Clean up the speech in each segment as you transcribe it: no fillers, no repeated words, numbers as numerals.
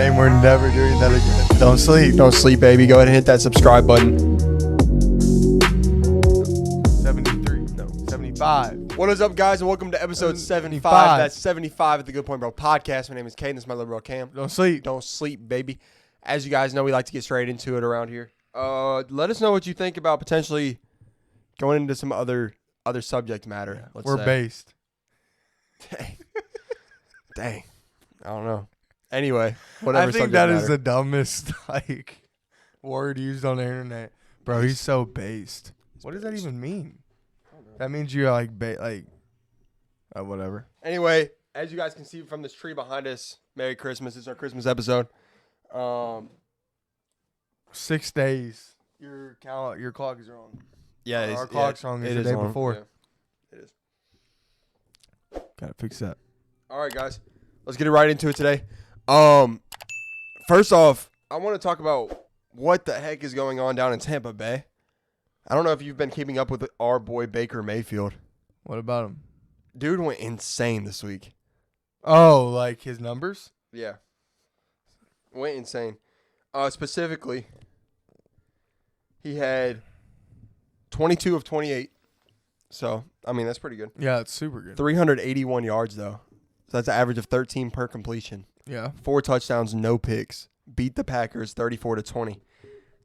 and we're never doing that again. Don't sleep. Don't sleep, baby. Go ahead and hit that subscribe button. 73. No, 75. What is up, guys, and welcome to episode 75. That's 75 of the Good Point Bro podcast. My name is Caden. This is my little bro, Cam. Don't sleep. Don't sleep, baby. As you guys know, we like to get straight into it around here. Let us know what you think about potentially going into some other subject matter. We're based. Dang. I don't know. Anyway, whatever. I think that is the dumbest word used on the internet. Bro, he's so based. What does that even mean? That means you're whatever. Anyway, as you guys can see from this tree behind us, Merry Christmas. It's our Christmas episode. 6 days. Your clock is wrong. Yeah, our clock's wrong. It's the day before. Yeah, it is. Gotta fix that. All right, guys. Let's get right into it today. First off, I want to talk about what the heck is going on down in Tampa Bay. I don't know if you've been keeping up with our boy Baker Mayfield. What about him? Dude went insane this week. Oh, like his numbers? Yeah. Went insane. Specifically, he had 22 of 28. So, I mean, that's pretty good. Yeah, it's super good. 381 yards, though. So that's an average of 13 per completion. Yeah. 4 touchdowns, no picks. Beat the Packers 34-20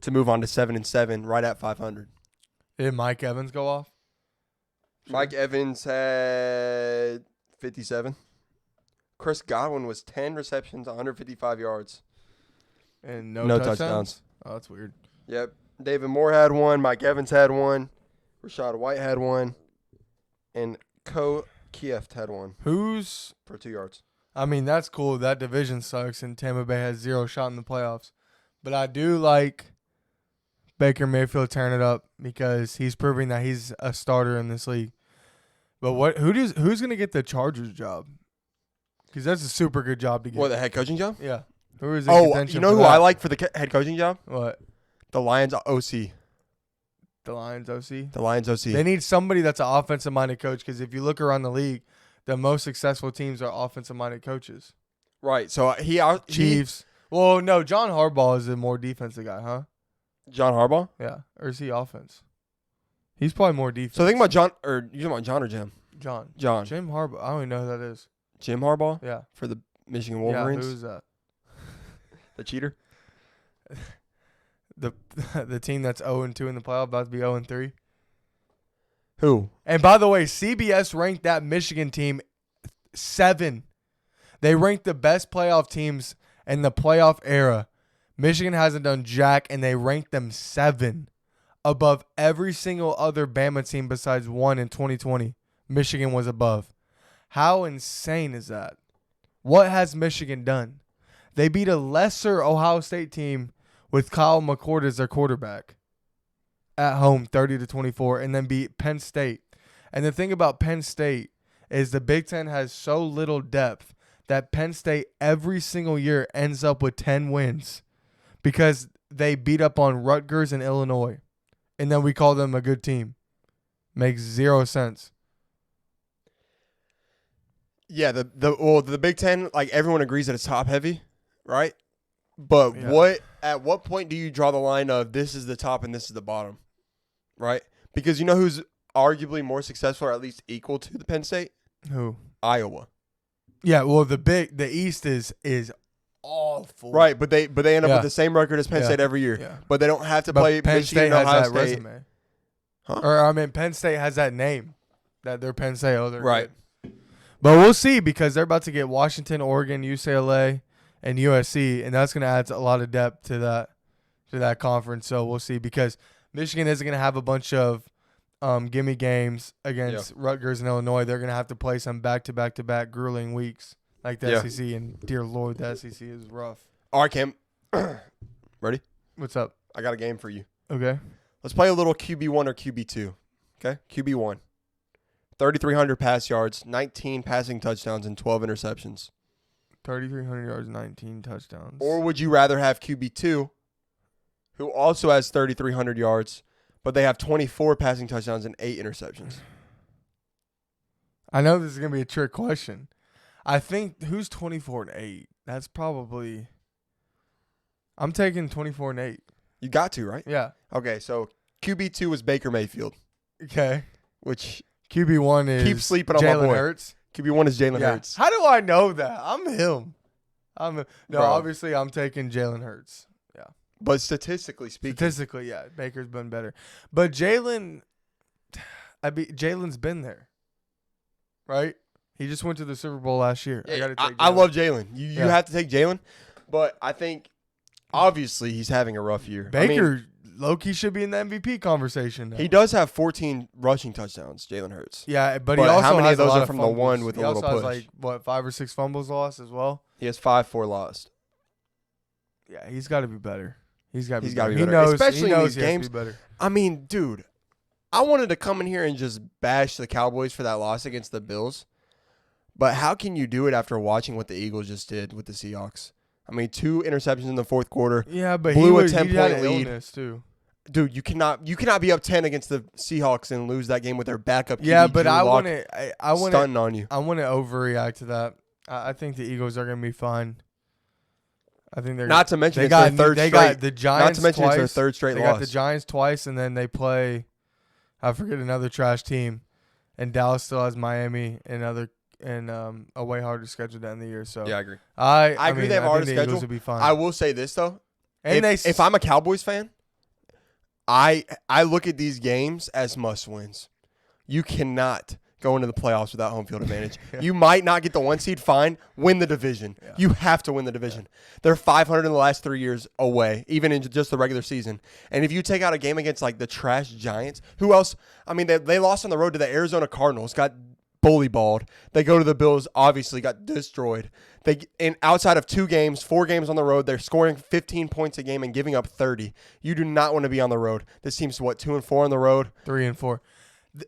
to move on to 7-7, right at 500. Did Mike Evans go off? Mike Evans had 57. Chris Godwin was 10 receptions, 155 yards. And no touchdowns? Oh, that's weird. Yep. David Moore had one. Mike Evans had one. Rashad White had one. And Kieft had one. Who's for 2 yards. I mean, that's cool. That division sucks, and Tampa Bay has 0 shot in the playoffs. But I do like Baker Mayfield tearing it up because he's proving that he's a starter in this league. But who's going to get the Chargers job? Because that's a super good job to get. What, the head coaching job? Yeah. Who is you know who I like for the head coaching job? What? The Lions OC. The Lions OC? The Lions OC. They need somebody that's an offensive-minded coach because if you look around the league, the most successful teams are offensive-minded coaches. Right. So Chiefs. Well, no, John Harbaugh is a more defensive guy, huh? John Harbaugh? Yeah. Or is he offense? He's probably more defense. So think about John, or you talking about John or Jim? John. Jim Harbaugh. I don't even know who that is. Jim Harbaugh? Yeah. For the Michigan Wolverines? Yeah, who's that? The cheater? The team that's 0-2 in the playoff, about to be 0-3. Who? And by the way, CBS ranked that Michigan team 7. They ranked the best playoff teams in the playoff era. Michigan hasn't done jack, and they ranked them 7 above every single other Bama team besides one in 2020. Michigan was above. How insane is that? What has Michigan done? They beat a lesser Ohio State team with Kyle McCord as their quarterback at home 30-24, and then beat Penn State. And the thing about Penn State is the Big Ten has so little depth that Penn State every single year ends up with 10 wins because they beat up on Rutgers and Illinois. And then we call them a good team. Makes 0 sense. Yeah, the Big Ten, like everyone agrees that it's top heavy, right? But yeah. At what point do you draw the line of this is the top and this is the bottom, right? Because you know who's arguably more successful or at least equal to the Penn State? Who? Iowa. Yeah, well the East is awful. Right, but they end up with the same record as Penn State every year. Yeah. But they don't have to play Penn Michigan State and Ohio has that State. resume. Huh? Or Penn State has that name that they're Penn State. Oh, they're right. Good. But we'll see because they're about to get Washington, Oregon, UCLA, and USC, and that's going to add a lot of depth to that conference. So we'll see because Michigan isn't going to have a bunch of gimme games against Rutgers and Illinois. They're going to have to play some back-to-back grueling weeks like the SEC, and dear Lord, the SEC is rough. All right, Cam. Ready? What's up? I got a game for you. Okay. Let's play a little QB1 or QB2. Okay? QB1. 3,300 pass yards, 19 passing touchdowns, and 12 interceptions. 3,300 yards, 19 touchdowns. Or would you rather have QB2, who also has 3,300 yards, but they have 24 passing touchdowns and 8 interceptions? I know this is going to be a trick question. I think who's 24-8? That's probably I'm taking 24-8. You got to, right? Yeah. Okay, so QB2 was Baker Mayfield, Okay. which QB1 is keep sleeping on my Jalen boy. Hurts. QB1 is Jalen Yeah. Hurts. How do I know that? I'm him. No, Bro. obviously I'm taking Jalen Hurts. Yeah. But statistically speaking. Statistically, yeah, Baker's been better. But Jalen's been there. Right? He just went to the Super Bowl last year. I gotta take I Jalen. love Jalen. You Yeah. have to take Jalen. But I think, obviously, he's having a rough year. Baker, low-key should be in the MVP conversation now. He does have 14 rushing touchdowns, Jalen Hurts. Yeah, but But he also how many has of those a lot are from the fumbles. one with he a little also push? has 5 or 6 fumbles lost as well. He has 5-4 lost. Yeah, he's got to be better. He's got to be gotta better. be He better. knows, Especially he in knows these he has to games. be better. I mean, dude, I wanted to come in here and just bash the Cowboys for that loss against the Bills. But how can you do it after watching what the Eagles just did with the Seahawks? I mean, 2 interceptions in the fourth quarter. Yeah, but Blew a he had 10-point an lead. illness too. Dude, you cannot be up 10 against the Seahawks and lose that game with their backup. Yeah, QB, but Drew I Lock, want to stunting on you. I want to overreact to that. I think the Eagles are going to be fine. I think they're Not to mention they it's got their third they straight. got the Giants Not to mention twice. it's their third straight They loss. got the Giants twice, and then they play. I forget another trash team, and Dallas still has Miami and a way harder schedule to end the year. So Yeah, I agree. I agree mean, they have a I harder think the Eagles schedule. will be fine. I will say this though. and If I'm a Cowboys fan, I look at these games as must wins. You cannot go into the playoffs without home field advantage. Yeah. You might not get the 1 seed, fine. Win the division. Yeah. You have to win the division. They're 500 in the last 3 years away, even in just the regular season. And if you take out a game against like the trash Giants, who else? I mean, they lost on the road to the Arizona Cardinals, got bully balled. They go to the Bills, obviously got destroyed. Outside of 2 games, 4 games on the road, they're scoring 15 points a game and giving up 30. You do not want to be on the road. This team's 2-4 on the road. 3-4.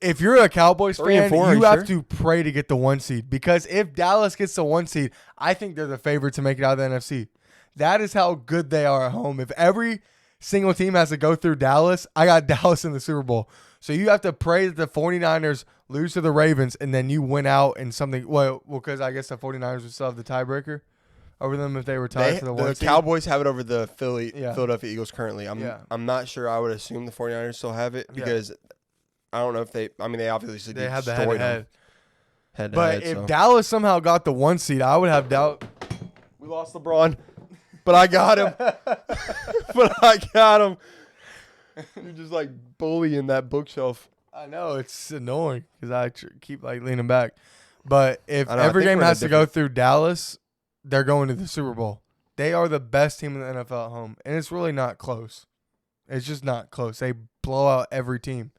If you're a Cowboys 3 and fan, 4, are you you have sure? to pray to get the 1 seed, because if Dallas gets the 1 seed, I think they're the favorite to make it out of the NFC. That is how good they are at home. If every single team has to go through Dallas, I got Dallas in the Super Bowl. So you have to pray that the 49ers lose to the Ravens and then you win out in something. Well, because I guess the 49ers would still have the tiebreaker over them if they were tied for the 1 The seed. Cowboys have it over the Yeah. Philadelphia Eagles currently. I'm not sure. I would assume the 49ers still have it because I don't know if they obviously They have the destroyed head-to-head. them. But if Dallas somehow got the 1 seed, I would have doubt. We lost LeBron, but I got him. You're just like bullying that bookshelf. I know, it's annoying because I keep leaning back. But if I know, I every think game we're in a has to go through Dallas, they're going to the Super Bowl. They are the best team in the NFL at home, and it's really not close. It's just not close. They blow out every team.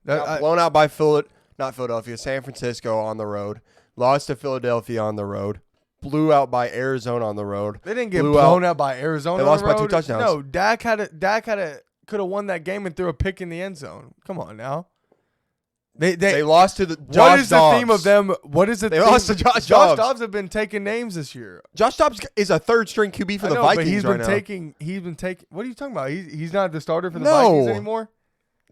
Got blown out by San Francisco on the road. Lost to Philadelphia on the road. Blew out by Arizona on the road. They didn't get blew blown out. out by Arizona. They on lost the by 2 road. touchdowns. No, Dak could have won that game and threw a pick in the end zone. Come on now. They lost to the Josh What is Dobbs. the theme of them? What is the They theme? lost to Josh Josh Dobbs. Dobbs have been taking names this year. Josh Dobbs is a third-string QB for I the know, Vikings but he's right been now. taking. What are you talking about? He's not the starter for the No. Vikings anymore.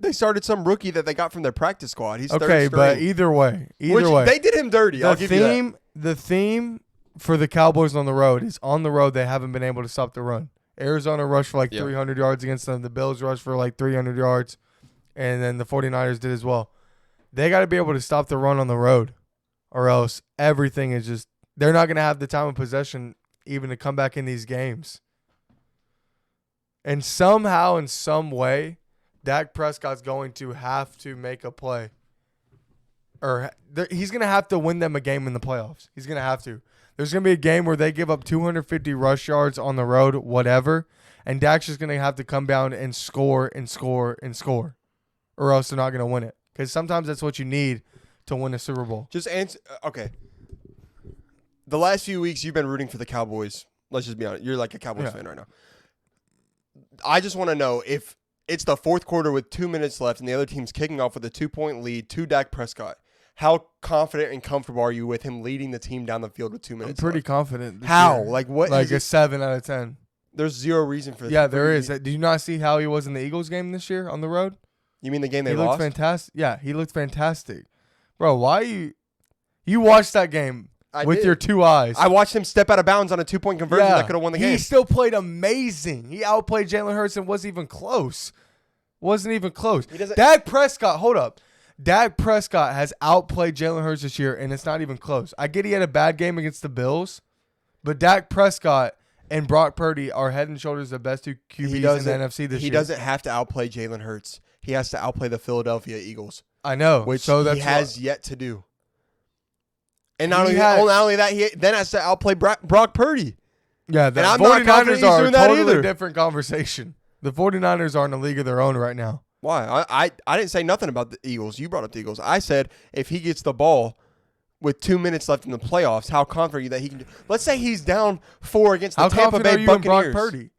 They started some rookie that they got from their practice squad. He's Okay, third but string. either way, They did him dirty. I'll give you that. The theme for the Cowboys on the road is on the road they haven't been able to stop the run. Arizona rushed for 300 yards against them. The Bills rushed for 300 yards, and then the 49ers did as well. They got to be able to stop the run on the road, or else everything is just – they're not going to have the time of possession even to come back in these games. And somehow, in some way, Dak Prescott's going to have to make a play. Or he's going to have to win them a game in the playoffs. He's going to have to. There's going to be a game where they give up 250 rush yards on the road, whatever, and Dak's just going to have to come down and score and score and score, or else they're not going to win it. Because sometimes that's what you need to win a Super Bowl. Just answer. Okay. The last few weeks you've been rooting for the Cowboys. Let's just be honest. You're like a Cowboys fan right now. I just want to know if it's the fourth quarter with 2 minutes left and the other team's kicking off with a 2-point lead to Dak Prescott. How confident and comfortable are you with him leading the team down the field with 2 I'm minutes pretty left? confident. How? Year. Like what? Like a 7 out of 10. There's zero reason for this. Yeah, there is. Did you not see how he was in the Eagles game this year on the road? You mean the game they He lost? looked fantastic. Yeah, he looked fantastic. Bro, why you watched that game. with your two eyes. I watched him step out of bounds on a 2-point conversion that could have won the game. He still played amazing. He outplayed Jalen Hurts and wasn't even close. Dak Prescott, hold up. Dak Prescott has outplayed Jalen Hurts this year, and it's not even close. I get he had a bad game against the Bills, but Dak Prescott and Brock Purdy are head and shoulders the best two QBs in the NFC this year. He doesn't have to outplay Jalen Hurts. He has to outplay the Philadelphia Eagles. I know. Which so he has yet to do. And not only that, he then has to outplay Brock Purdy. Yeah, the 49ers are a totally different conversation. The 49ers are in a league of their own right now. Why? I didn't say nothing about the Eagles. You brought up the Eagles. I said if he gets the ball with 2 minutes left in the playoffs, how confident are you that he can do? Let's say he's down 4 against the Tampa Bay Buccaneers. How confident are you in Brock Purdy?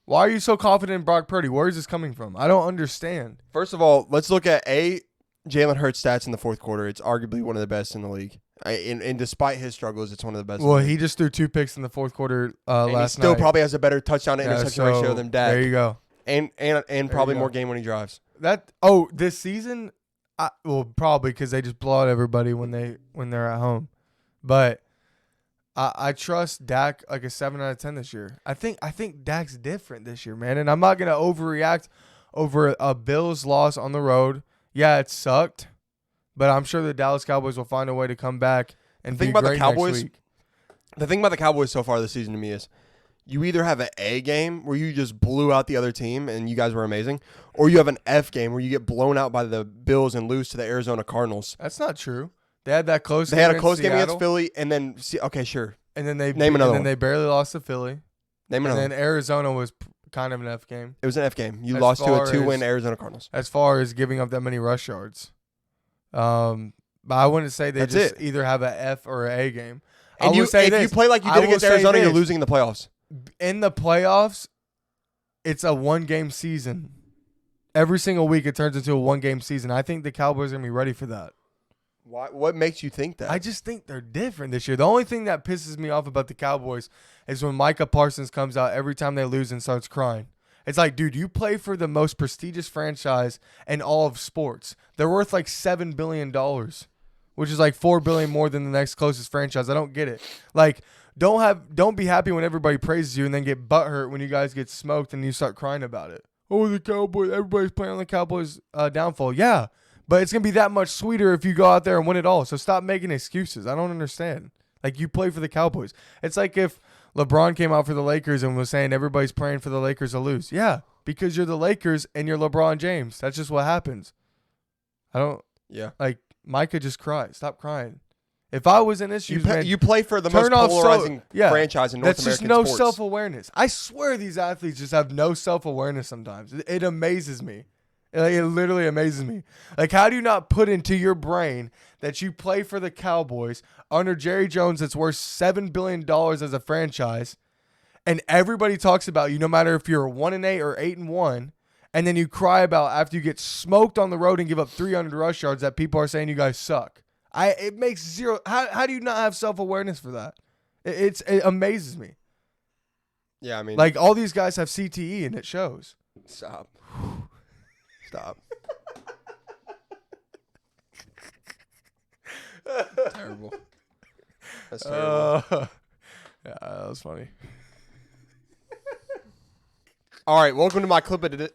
Why are you so confident in Brock Purdy? Where is this coming from? I don't understand. First of all, let's look at Jalen Hurts' stats in the fourth quarter. It's arguably one of the best in the league. And despite his struggles, it's one of the best. Well, he just threw 2 picks in the fourth quarter last night. He still probably has a better touchdown to interception ratio than Dak. There you go. And probably more game-winning drives. This season, probably because they just blow out everybody when they're at home. But I trust Dak like a 7 out of 10 this year. I think Dak's different this year, man. And I'm not gonna overreact over a Bills loss on the road. Yeah, it sucked, but I'm sure the Dallas Cowboys will find a way to come back and be great next week. The thing about the Cowboys so far this season to me is you either have an A game where you just blew out the other team and you guys were amazing, or you have an F game where you get blown out by the Bills and lose to the Arizona Cardinals. That's not true. They had that close. They had a close game against Philly, and then okay, sure. And then they they barely lost to Philly. Name another. And then Arizona was kind of an F game. It was an F game. You lost to a 2-win Arizona Cardinals. As far as giving up that many rush yards, but I wouldn't say they either have an F or an A game. And if you play like you did against Arizona, you're losing in the playoffs. In the playoffs, it's a 1-game season. Every single week, it turns into a 1-game season. I think the Cowboys are going to be ready for that. Why? What makes you think that? I just think they're different this year. The only thing that pisses me off about the Cowboys is when Micah Parsons comes out every time they lose and starts crying. It's like, dude, you play for the most prestigious franchise in all of sports. They're worth like $7 billion, which is like $4 billion more than the next closest franchise. I don't get it. Like, don't be happy when everybody praises you and then get butthurt when you guys get smoked and you start crying about it. Oh, the Cowboys, everybody's playing on the Cowboys' downfall. Yeah, but it's going to be that much sweeter if you go out there and win it all. So stop making excuses. I don't understand. Like, you play for the Cowboys. It's like if LeBron came out for the Lakers and was saying everybody's praying for the Lakers to lose. Yeah, because you're the Lakers and you're LeBron James. That's just what happens. Like, Micah just cried. Stop crying. If I was in issues, you play for the most polarizing franchise in North American sports. That's just no self-awareness. I swear these athletes just have no self-awareness sometimes. It amazes me. It literally amazes me. Like, how do you not put into your brain that you play for the Cowboys under Jerry Jones that's worth $7 billion as a franchise, and everybody talks about you no matter if you're 1-8 or 8-1, and then you cry about after you get smoked on the road and give up 300 rush yards that people are saying you guys suck. It makes zero. How do you not have self-awareness for that? It amazes me. Yeah, I mean, like all these guys have CTE and it shows. Stop. Terrible. That's terrible. Yeah, that was funny. All right, welcome to my clip of the day.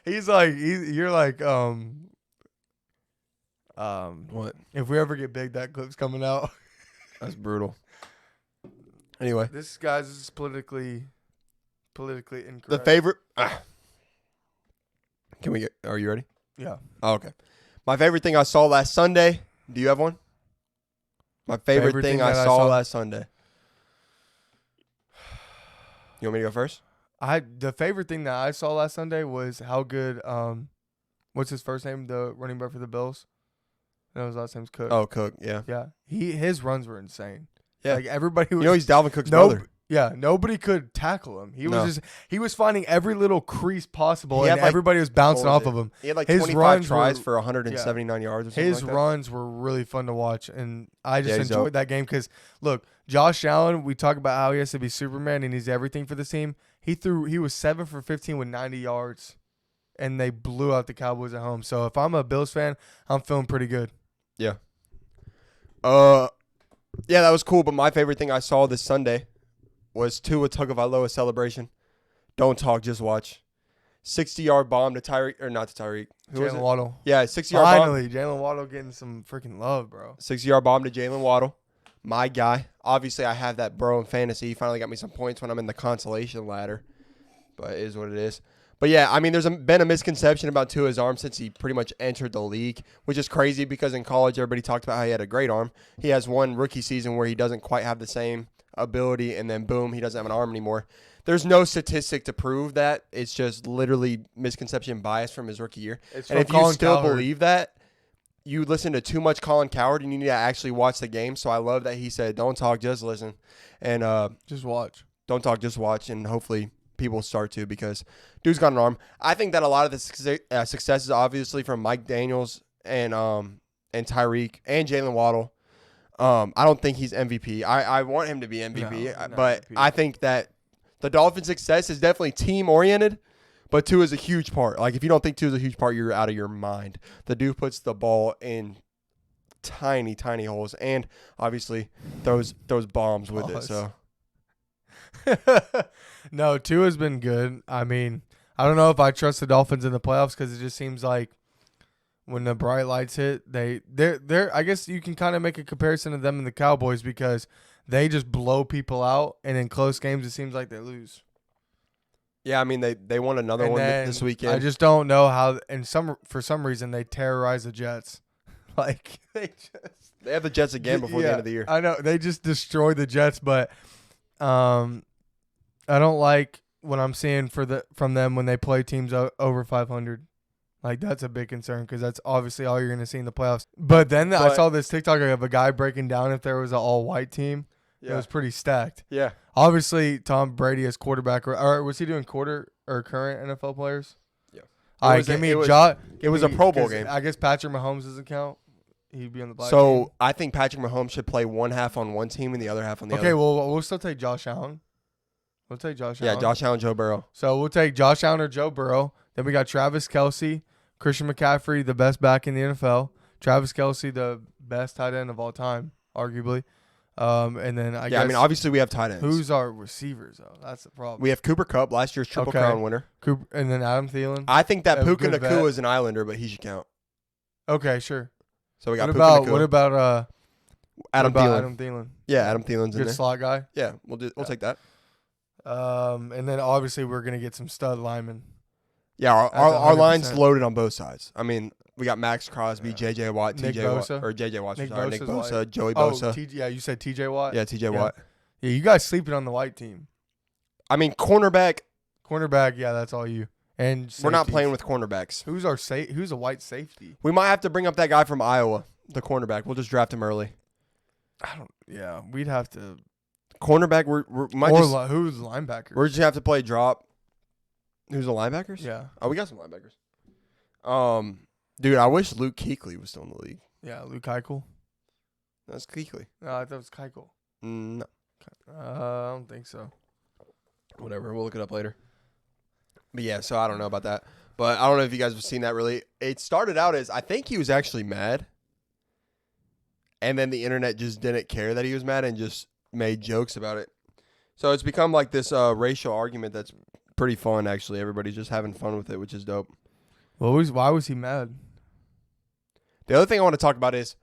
You're like, what? If we ever get big, that clip's coming out. That's brutal. Anyway, this guy's is politically incorrect. The favorite. Are you ready? Yeah. Oh, okay. My favorite thing I saw last Sunday. Do you have one? My favorite thing I saw last Sunday. You want me to go first? The favorite thing that I saw last Sunday was how good. What's his first name? The running back for the Bills. No, his last name's Cook. Oh, Cook. Yeah. Yeah. His runs were insane. Yeah. Like everybody was. He's Dalvin Cook's brother. Yeah. Nobody could tackle him. He was finding every little crease possible, and everybody was bouncing off of him. He had like 25 tries for 179 yards or something His runs were really fun to watch, and I just enjoyed that game because, look, Josh Allen, we talk about how he has to be Superman and he's everything for the team. He was 7 for 15 with 90 yards, and they blew out the Cowboys at home. So if I'm a Bills fan, I'm feeling pretty good. Yeah. Yeah, that was cool. But my favorite thing I saw this Sunday was Tua Tagovailoa celebration. Don't talk, just watch. 60-yard bomb to Tyreek, or not to Tyreek. Who was Jalen it? Waddle. Yeah, 60-yard bomb. Finally, Jalen Waddle getting some freaking love, bro. 60-yard bomb to Jalen Waddle. My guy. Obviously, I have that bro in fantasy. He finally got me some points when I'm in the consolation ladder. But it is what it is. But yeah, I mean, there's been a misconception about Tua's arm since he pretty much entered the league, which is crazy because in college, everybody talked about how he had a great arm. He has one rookie season where he doesn't quite have the same ability, and then boom, he doesn't have an arm anymore. There's no statistic to prove that. It's just literally misconception bias from his rookie year. And if you still believe that, you listen to too much Colin Cowherd, and you need to actually watch the game. So I love that he said, don't talk, just listen. And just watch. Don't talk, just watch, and hopefully people start to because dude's got an arm. I think that a lot of the success is obviously from Mike Daniels and Tyreek and Jalen Waddle. I don't think he's MVP. I want him to be MVP, but MVP. I think that the Dolphins' success is definitely team-oriented, but Tua is a huge part. Like, if you don't think Tua is a huge part, you're out of your mind. The dude puts the ball in tiny, tiny holes and obviously throws bombs with it, so. No, Tua's been good. I mean, I don't know if I trust the Dolphins in the playoffs because it just seems like when the bright lights hit, they're I guess you can kind of make a comparison to them and the Cowboys because they just blow people out, and in close games it seems like they lose. Yeah, I mean they won another one this weekend. I just don't know how, and for some reason they terrorize the Jets. Like they have the Jets again before the end of the year. I know they just destroyed the Jets, but I don't like what I'm seeing from them when they play teams over 500. Like, that's a big concern because that's obviously all you're going to see in the playoffs. But then I saw this TikTok of a guy breaking down if there was an all-white team. Yeah. It was pretty stacked. Yeah. Obviously, Tom Brady as quarterback. Or was he doing current NFL players? Yeah. All right, it was a Pro Bowl game. I guess Patrick Mahomes doesn't count. He'd be on the black team. So, I think Patrick Mahomes should play one half on one team and the other half on the other. Okay, well, we'll still take Josh Allen. We'll take Josh Allen. Yeah, Josh Allen, Joe Burrow. So, we'll take Josh Allen or Joe Burrow. Then we got Travis Kelce, Christian McCaffrey, the best back in the NFL. Travis Kelce, the best tight end of all time, arguably. And then I guess. I mean, obviously we have tight ends. Who's our receivers, though? That's the problem. We have Cooper Kupp, last year's Triple Crown winner. And then Adam Thielen. I think that Puka Nacua is an Islander, but he should count. Okay, sure. So we got Puka Nacua. What about Adam Thielen? Adam Thielen. Yeah, Adam Thielen's in there. Good slot guy. Yeah, we'll take that. And then obviously we're gonna get some stud linemen. Yeah, our line's loaded on both sides. I mean, we got Max Crosby, J.J. Watt, T.J. Watt, or J.J. Watt, Nick Bosa, Joey Bosa. Yeah, you said T.J. Watt? Yeah, T.J. Watt. Yeah, you guys sleeping on the white team. I mean, cornerback, yeah, that's all you. And safeties. We're not playing with cornerbacks. Who's a white safety? We might have to bring up that guy from Iowa, the cornerback. We'll just draft him early. We'd have to. Cornerback, who's linebacker? We're just have to play drop. Who's the linebackers? Yeah. Oh, we got some linebackers. Dude, I wish Luke Kuechly was still in the league. Yeah, Luke Keuchel. That's Kuechly. No, I thought it was Keuchel. No. I don't think so. Whatever, we'll look it up later. But yeah, so I don't know about that. But I don't know if you guys have seen that really. It started out as I think he was actually mad. And then the internet just didn't care that he was mad and just made jokes about it. So it's become like this racial argument that's pretty fun, actually. Everybody's just having fun with it, which is dope. Why was he mad? The other thing I want to talk about is,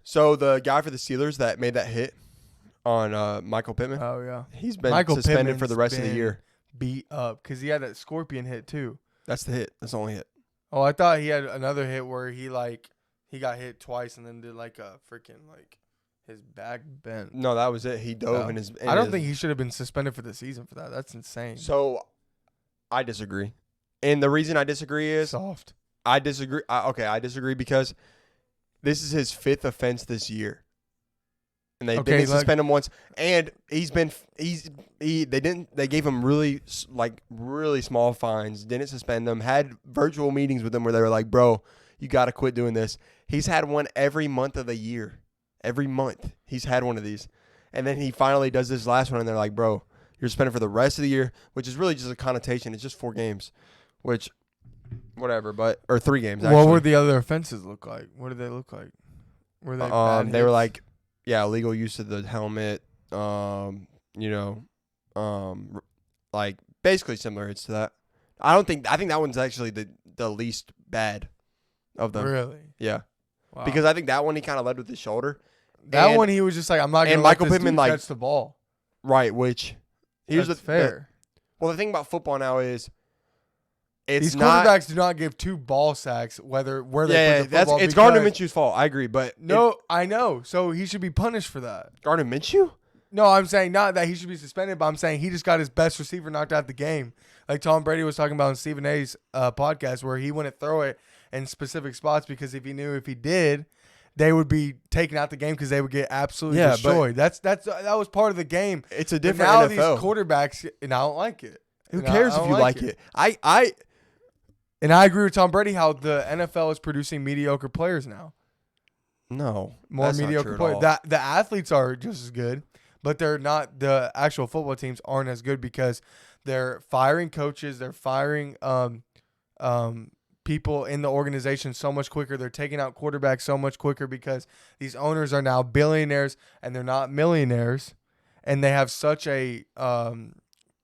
so the guy for the Steelers that made that hit on Michael Pittman. Oh, yeah. He's been suspended for the rest of the year. Beat up because he had that scorpion hit, too. That's the hit. That's the only hit. Oh, I thought he had another hit where he got hit twice and then did like a freaking his back bent. No, that was it. He dove in his. I don't think he should have been suspended for the season for that. That's insane. So, I disagree, and the reason I disagree is soft. I disagree. I disagree because this is his 5th offense this year, and they didn't suspend him once. And they gave him really small fines. Didn't suspend him. Had virtual meetings with him where they were like, "Bro, you got to quit doing this." He's had one every month of the year. Every month he's had one of these. And then he finally does this last one, and they're like, bro, you're suspended for the rest of the year, which is really just a connotation. It's just 4 games, which, whatever, or 3 games, actually. What were the other offenses look like? What did they look like? Were they bad They were like, illegal use of the helmet. Like basically similar to that. I think that one's actually the least bad of them. Really? Yeah. Wow. Because I think that one he kind of led with his shoulder. That one he was just like, I'm not going to let this dude catch the ball. Right, which here's That's fair. Well, the thing about football now is these quarterbacks do not give 2 ball sacks where they put the football. It's Gardner Minshew's fault. I agree, but I know. So he should be punished for that. Gardner Minshew? No, I'm saying not that he should be suspended, but I'm saying he just got his best receiver knocked out the game. Like Tom Brady was talking about on Stephen A's podcast, where he wouldn't throw it in specific spots because if he knew if he did, they would be taken out the game because they would get absolutely destroyed. That was part of the game. It's a different now NFL. These quarterbacks, and I don't like it. Who cares if you like it? And I agree with Tom Brady how the NFL is producing mediocre players now. No, more mediocre players. The athletes are just as good, but they're not. The actual football teams aren't as good because they're firing coaches. They're firing people in the organization so much quicker. They're taking out quarterbacks so much quicker because these owners are now billionaires and they're not millionaires, and they have such a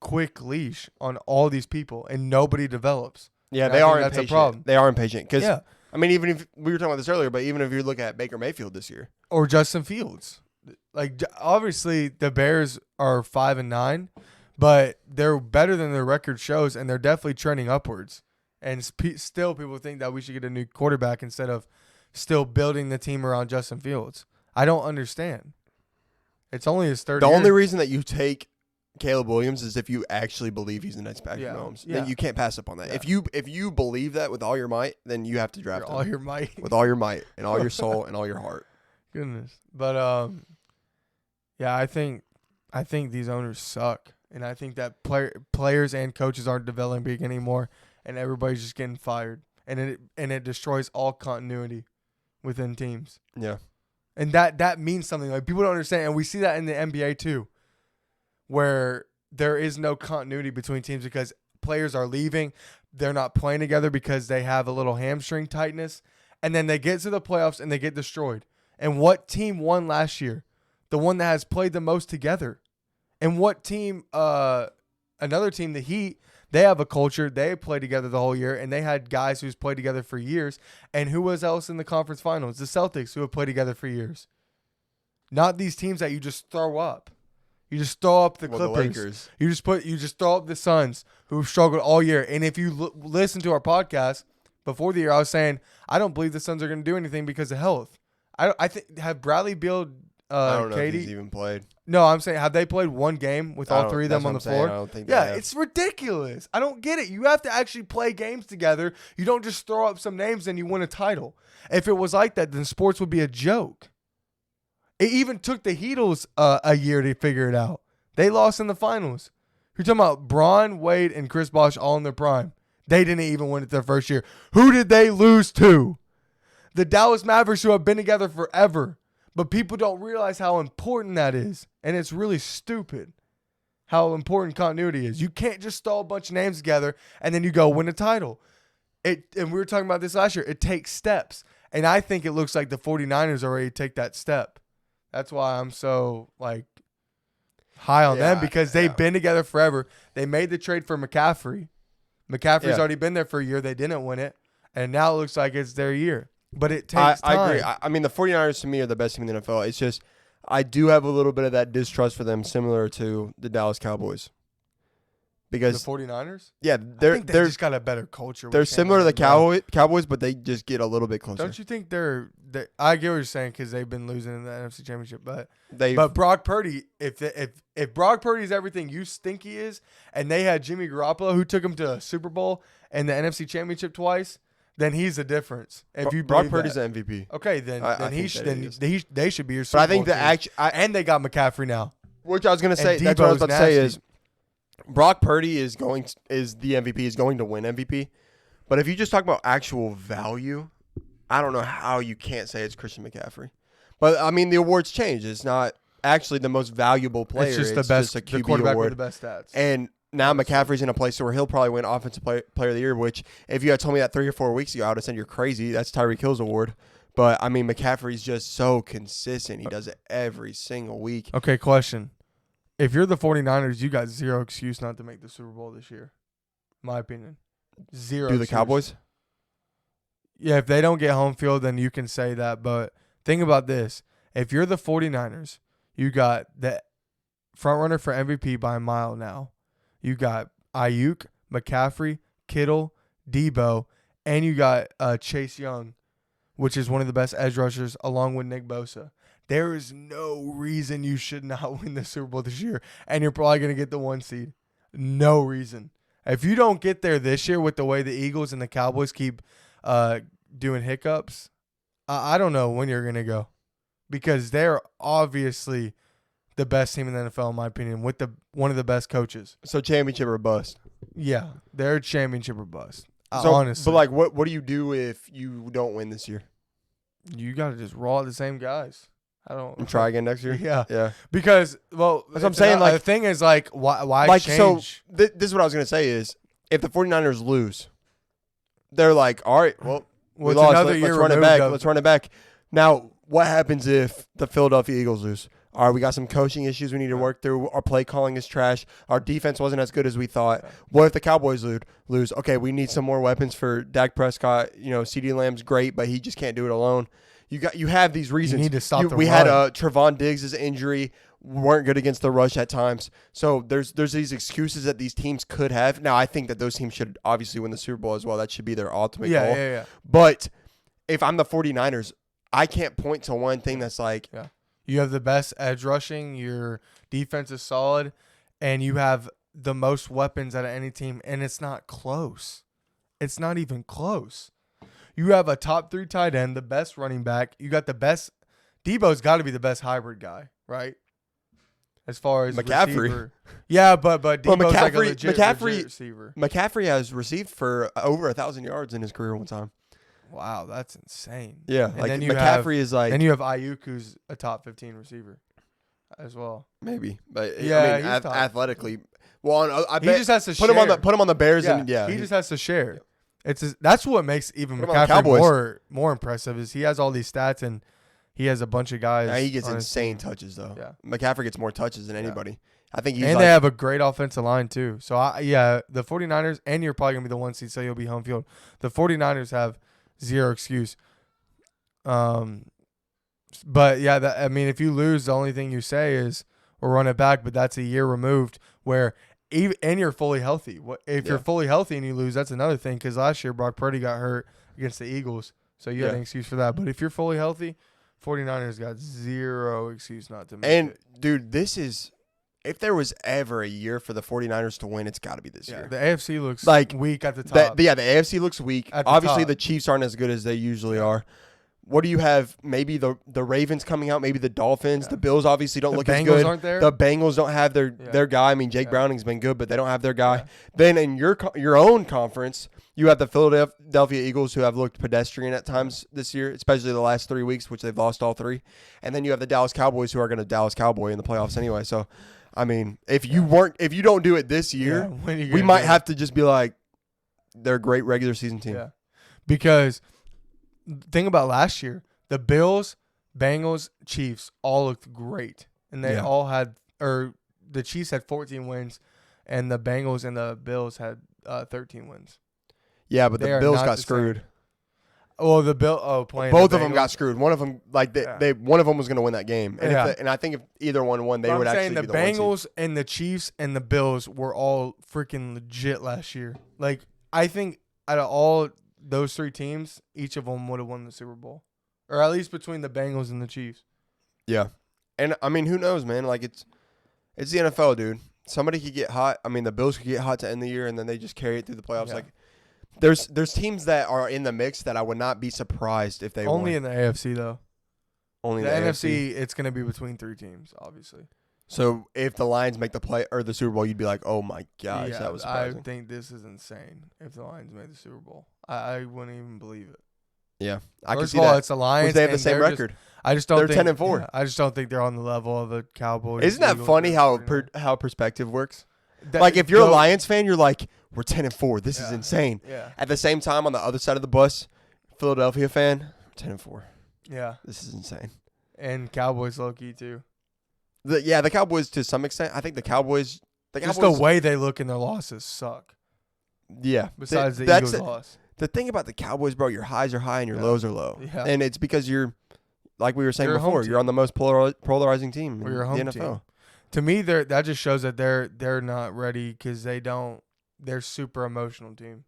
quick leash on all these people, and nobody develops. Yeah, and they are impatient. That's a problem. They are impatient because I mean, even if we were talking about this earlier, but even if you look at Baker Mayfield this year or Justin Fields, like obviously the Bears are 5-9, but they're better than their record shows, and they're definitely trending upwards. And still, people think that we should get a new quarterback instead of still building the team around Justin Fields. I don't understand. It's only his third year. The only reason that you take Caleb Williams is if you actually believe he's the next Patrick Mahomes. Then you can't pass up on that. Yeah. If you believe that with all your might, then you have to draft him. All your might. With all your might and all your soul and all your heart. Goodness. But I think these owners suck. And I think that players and coaches aren't developing anymore, and everybody's just getting fired. And it destroys all continuity within teams. Yeah. And that means something. Like, people don't understand, and we see that in the NBA too, where there is no continuity between teams because players are leaving. They're not playing together because they have a little hamstring tightness. And then they get to the playoffs and they get destroyed. And what team won last year? The one that has played the most together. And what team, another team, the Heat, they have a culture. They play together the whole year, and they had guys who's played together for years. And who was else in the conference finals? The Celtics, who have played together for years. Not these teams that you just throw up. You just throw up the Clippers. The Lakers. You just throw up the Suns, who've struggled all year. And if you listen to our podcast before the year, I was saying I don't believe the Suns are going to do anything because of health. I think have Bradley Beal, I don't know Katie, if he's even played. No, I'm saying, have they played one game with all three of them on the floor? I don't think it's ridiculous. I don't get it. You have to actually play games together. You don't just throw up some names and you win a title. If it was like that, then sports would be a joke. It even took the Heatles a year to figure it out. They lost in the finals. You're talking about Braun, Wade, and Chris Bosh all in their prime. They didn't even win it their first year. Who did they lose to? The Dallas Mavericks, who have been together forever. But people don't realize how important that is. And it's really stupid how important continuity is. You can't just throw a bunch of names together and then you go win a title. And we were talking about this last year. It takes steps. And I think it looks like the 49ers already take that step. That's why I'm so high on them, because they've been together forever. They made the trade for McCaffrey. McCaffrey's already been there for a year. They didn't win it. And now it looks like it's their year. But it takes time. I agree. I mean, the 49ers to me are the best team in the NFL. It's just I do have a little bit of that distrust for them, similar to the Dallas Cowboys. Because the 49ers? Yeah, they just got a better culture. They're similar to the Cowboys, but they just get a little bit closer. Don't you think I get what you're saying, because they've been losing in the NFC Championship, but Brock Purdy, if Brock Purdy is everything you think he is, and they had Jimmy Garoppolo, who took him to a Super Bowl and the NFC Championship twice, then he's the difference. If you Brock Purdy's the MVP. Okay, then they should be your Super But I think Bowl and they got McCaffrey now. Which I was going to say, that's what I was about to say is Brock Purdy is the MVP, is going to win MVP. But if you just talk about actual value, I don't know how you can't say it's Christian McCaffrey. But I mean, the awards change. It's not actually the most valuable player. It's just the QB quarterback award with the best stats. And now McCaffrey's in a place where he'll probably win Offensive Player of the Year, which if you had told me that 3 or 4 weeks ago, I would have said you're crazy. That's Tyreek Hill's award. But, I mean, McCaffrey's just so consistent. He does it every single week. Okay, question. If you're the 49ers, you got zero excuse not to make the Super Bowl this year. My opinion. Zero Do the excuse. Cowboys? Yeah, if they don't get home field, then you can say that. But think about this. If you're the 49ers, you got the front runner for MVP by a mile now. You got Ayuk, McCaffrey, Kittle, Debo, and you got Chase Young, which is one of the best edge rushers, along with Nick Bosa. There is no reason you should not win the Super Bowl this year, and you're probably going to get the 1 seed. No reason. If you don't get there this year with the way the Eagles and the Cowboys keep doing hiccups, I don't know when you're going to go, because they're obviously the best team in the NFL, in my opinion, with one of the best coaches. So championship or bust? Yeah, they're championship or bust. So, honestly. but like, what do you do if you don't win this year? You got to just roll out the same guys. And try again next year? Yeah. Yeah. Because, well, that's what I'm saying. Like, the thing is, like, why like, change? So this is what I was going to say is, if the 49ers lose, they're like, all right, well, we lost. Let's run it back. Let's run it back. Now, what happens if the Philadelphia Eagles lose? All right, we got some coaching issues we need to work through. Our play calling is trash. Our defense wasn't as good as we thought. Yeah. What if the Cowboys lose? Okay, we need some more weapons for Dak Prescott. You know, CeeDee Lamb's great, but he just can't do it alone. You have these reasons. You need to stop the run. We had Trevon Diggs' injury. Weren't good against the rush at times. So there's these excuses that these teams could have. Now, I think that those teams should obviously win the Super Bowl as well. That should be their ultimate goal. Yeah. But if I'm the 49ers, I can't point to one thing that's like. Yeah. You have the best edge rushing. Your defense is solid. And you have the most weapons out of any team. And it's not close. It's not even close. You have a top 3 tight end, the best running back. You got the best. Debo's got to be the best hybrid guy, right? As far as McCaffrey. Receiver. Yeah, but Debo's like a legit receiver. McCaffrey has received for over 1,000 yards in his career one time. Wow, that's insane. Yeah, and like then McCaffrey is like. And you have Ayuk, who's a top 15 receiver as well. Maybe, but yeah, I mean, athletically. Well, I bet he just has to put him on the Bears, and he just has to share. That's what makes even McCaffrey more impressive is he has all these stats and he has a bunch of guys. Yeah, he gets insane touches though. Yeah. McCaffrey gets more touches than anybody. Yeah. I think he's and they have a great offensive line too. So the 49ers, and you're probably gonna be the 1 seed, so you'll be home field. The 49ers have zero excuse. But yeah, I mean, if you lose, the only thing you say is we'll run it back. But that's a year removed where. And you're fully healthy. If you're fully healthy and you lose, that's another thing. Because last year, Brock Purdy got hurt against the Eagles. So you had an excuse for that. But if you're fully healthy, 49ers got zero excuse not to make it. And, dude, this is – if there was ever a year for the 49ers to win, it's got to be this year. The AFC looks weak at the top. The AFC looks weak. Obviously, the Chiefs aren't as good as they usually are. What do you have? Maybe the Ravens coming out. Maybe the Dolphins. Yeah. The Bills obviously don't look as good. The Bengals aren't there. The Bengals don't have their guy. I mean, Jake Browning's been good, but they don't have their guy. Yeah. Then in your own conference, you have the Philadelphia Eagles, who have looked pedestrian at times this year, especially the last 3 weeks, which they've lost all 3. And then you have the Dallas Cowboys, who are going to Dallas Cowboy in the playoffs anyway. So, I mean, if you don't do it this year, we might have to just be like, they're a great regular season team. Yeah, because. Thing about last year, the Bills, Bengals, Chiefs all looked great. And they all had – or the Chiefs had 14 wins, and the Bengals and the Bills had 13 wins. Yeah, but the Bills got screwed. Well, playing both of them got screwed. One of them, one of them was going to win that game. And, and I think if either one won, they would actually be the 1 seed. The Bengals and the Chiefs and the Bills were all freaking legit last year. Like, I think out of all – those 3 teams, each of them would have won the Super Bowl. Or at least between the Bengals and the Chiefs. Yeah. And, I mean, who knows, man? Like, it's the NFL, dude. Somebody could get hot. I mean, the Bills could get hot to end the year, and then they just carry it through the playoffs. Yeah. Like, there's teams that are in the mix that I would not be surprised if they won. Only in the AFC, though. Only the in the NFC, it's going to be between 3 teams, obviously. So if the Lions make the play or the Super Bowl, you'd be like, "Oh my gosh, that was surprising." I think this is insane. If the Lions made the Super Bowl, I wouldn't even believe it. Yeah, I can see that. First of all, that. it's the Lions. They have the same record. I just don't. They're 10-4. Yeah, I just don't think they're on the level of the Cowboys. Isn't that funny how perspective works? Like if you're a Lions fan, you're like, "We're 10-4. This is insane." Yeah. At the same time, on the other side of the bus, Philadelphia fan, 10-4. Yeah. This is insane. And Cowboys low-key, too. The Cowboys to some extent. I think the Cowboys. Just the way they look in their losses suck. Yeah. Besides the That's Eagles loss. The thing about the Cowboys, bro, your highs are high and your Yeah. lows are low. Yeah. And it's because you're, like we were saying You're a home before, team. you're on the most polarizing team Or in you're a the home NFL. team. To me, that just shows that they're not ready because they're super emotional team.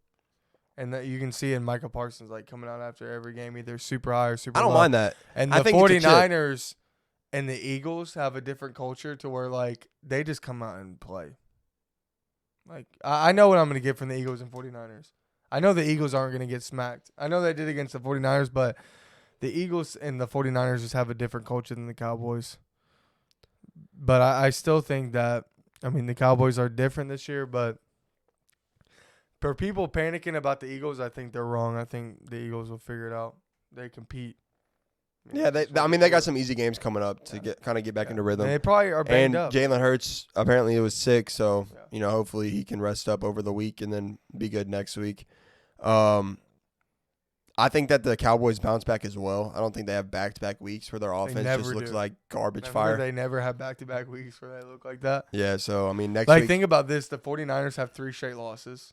And that you can see in Michael Parsons, like, coming out after every game, either super high or super I don't low. mind that. And I the think it's a chip. 49ers and the Eagles have a different culture to where, like, they just come out and play. Like, I know what I'm going to get from the Eagles and 49ers. I know the Eagles aren't going to get smacked. I know they did against the 49ers, but the Eagles and the 49ers just have a different culture than the Cowboys. But I still think that, I mean, the Cowboys are different this year, but for people panicking about the Eagles, I think they're wrong. I think the Eagles will figure it out. They compete. Yeah, they got some easy games coming up to get back into rhythm. And they probably are banged And up. Jalen Hurts apparently was sick, so Yeah. hopefully he can rest up over the week and then be good next week. I think that the Cowboys bounce back as well. I don't think they have back-to-back weeks where their offense never just looks do. like garbage Remember, fire. they never have back-to-back weeks where they look like that. Yeah, so I mean next Like, week. think about this. The 49ers have 3 straight losses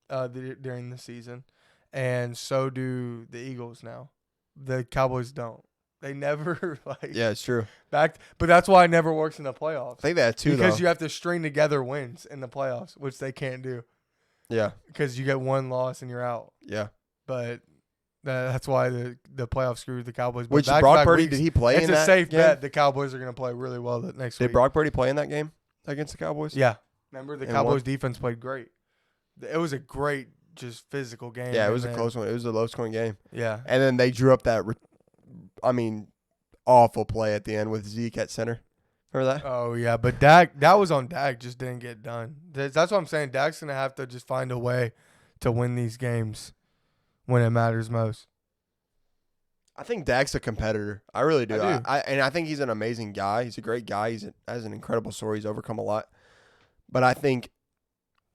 during the season, and so do the Eagles now. The Cowboys don't. They never, like, Yeah, it's true. but that's why it never works in the playoffs. I think they have 2 Because though. you have to string together wins in the playoffs, which they can't do Yeah, because you get one loss and you're out. yeah. But that's why the playoffs screwed the Cowboys. But Which back-to-back Brock Purdy, weeks, did he play it's in a that safe game? bet the Cowboys are going to play really well next Did week. Brock Purdy play in that game against the Cowboys? Yeah. Remember, the And Cowboys won? defense played great. It was a great, just physical game. Yeah, it and was a then- close one. It was a low-scoring game. Yeah. And then they drew up that, awful play at the end with Zeke at center. Remember that? Oh, yeah. But Dak, that was on Dak, just didn't get done. That's what I'm saying. Dak's going to have to just find a way to win these games when it matters most. I think Dak's a competitor. I really do. I do. And I think he's an amazing guy. He's a great guy. Has an incredible story. He's overcome a lot. But I think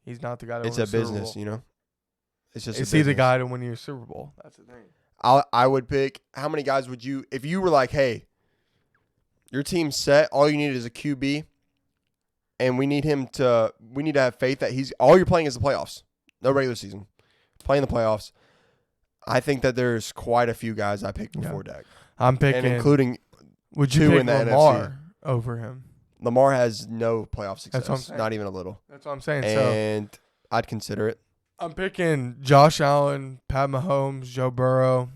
He's not the guy to it's win a Super business, Bowl. It's just Is a he the business. guy to win you a Super Bowl? That's the thing. I would pick, how many guys would you, if you were like, hey, your team's set, all you need is a QB, and we need to have faith that all you're playing is the playoffs. No regular season. Playing the playoffs. I think that there's quite a few guys I picked before Dak. I'm picking. And including would you 2 pick in the Lamar over him? Lamar has no playoff success. That's what I'm saying. Not even a little. That's what I'm saying. And I'd consider it. I'm picking Josh Allen, Pat Mahomes, Joe Burrow,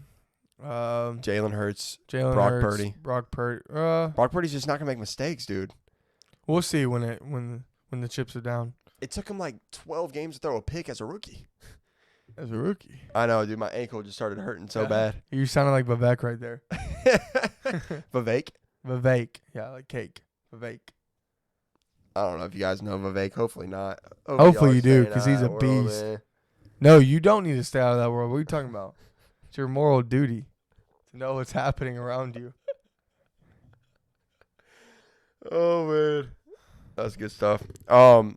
Jalen Hurts, Jalen Brock Hurts, Purdy. Brock Purdy. Brock Purdy's just not going to make mistakes, dude. We'll see when the chips are down. It took him like 12 games to throw a pick as a rookie. As a rookie. I know, dude. My ankle just started hurting so Yeah. bad. You sounded like Vivek right there. Vivek? Vivek. Yeah, like cake. Vivek. I don't know if you guys know Vivek. Hopefully not. Hopefully y'all you do, staying 'cause out he's of a that world, beast. man. No, you don't need to stay out of that world. What are you talking about? It's your moral duty to know what's happening around you. Oh, man. That's good stuff. The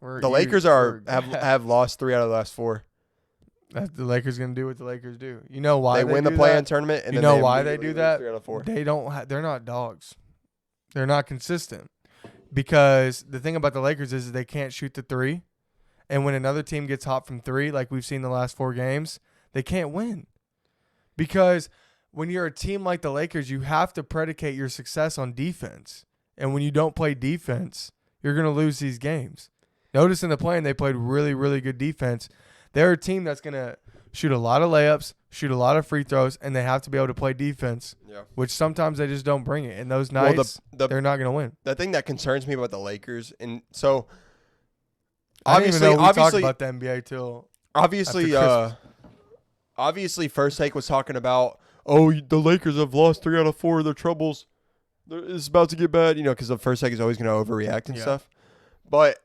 You- Lakers we're- have lost 3 out of the last 4. The Lakers gonna do what the Lakers do. You know why They win the do play-in that? tournament, and You then know they why they immediately do lose that? 3 out of 4. They don't. They're not dogs. They're not consistent. Because the thing about the Lakers is they can't shoot the 3, and when another team gets hot from 3, like we've seen the last 4 games, they can't win. Because when you're a team like the Lakers, you have to predicate your success on defense, and when you don't play defense, you're gonna lose these games. Notice in the play-in they played really, really good defense. They're a team that's gonna shoot a lot of layups, shoot a lot of free throws, and they have to be able to play defense, Yeah. which sometimes they just don't bring it. And those Well, nights, they're not going to win. The thing that concerns me about the Lakers, and so I didn't even know we talked obviously, about the NBA till obviously, after obviously, First Take was talking about, the Lakers have lost 3 out of 4 of their troubles. It's about to get bad, because the First Take is always going to overreact and Yeah. stuff. But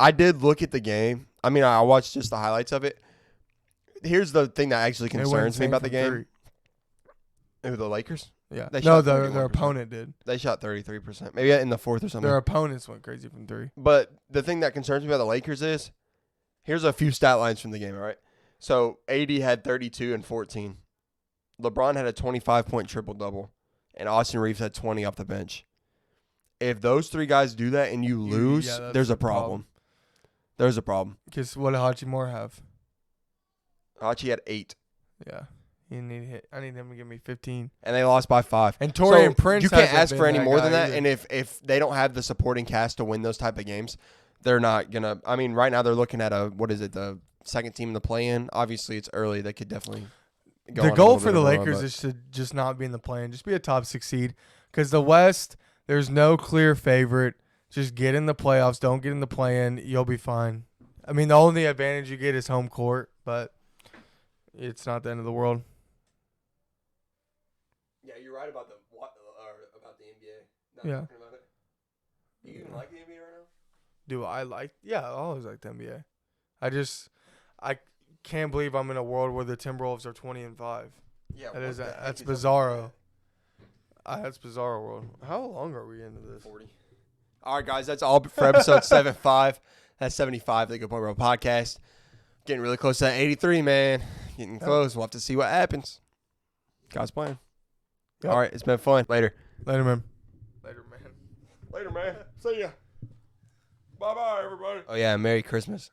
I did look at the game. I mean, I watched just the highlights of it. Here's the thing that actually they went concerns me insane about the from game. 3. Who, the Lakers? Yeah. They No, shot their 31%. opponent did. They shot 33%, maybe in the fourth or something. Their opponents went crazy from 3. But the thing that concerns me about the Lakers is, here's a few stat lines from the game, all right? So AD had 32 and 14. LeBron had a 25-point triple-double, and Austin Reeves had 20 off the bench. If those three guys do that and you lose, there's a problem. There's a problem. Because what did Hachimura have? Hachi had 8. Yeah. I need him to give me 15. And they lost by 5. And Torian Prince, you can't hasn't ask been for any more than that. either. And if they don't have the supporting cast to win those type of games, they're not gonna. I mean, right now they're looking at the second team in the play-in. Obviously, it's early. They could definitely. Go The on a goal little for bit the of a run, Lakers but- is to just not be in the play-in. Just be a top 6 seed. Because the West, there's no clear favorite. Just get in the playoffs. Don't get in the play-in. You'll be fine. I mean, the only advantage you get is home court, but it's not the end of the world. Yeah, you're right about the NBA. Yeah. Talking about it. Do you even like the NBA right now? Do I like? Yeah, I always like the NBA. I can't believe I'm in a world where the Timberwolves are 20-5. Yeah, That's bizarro. That's bizarro world. How long are we into this? 40. All right, guys, that's all for episode 75. That's 75 of the Good Point Bro podcast. Getting really close to that 83, man. Getting close. We'll have to see what happens. God's plan. Yep. All right, it's been fun. Later. Later, man. Later, man. See ya. Bye-bye, everybody. Oh, yeah, Merry Christmas.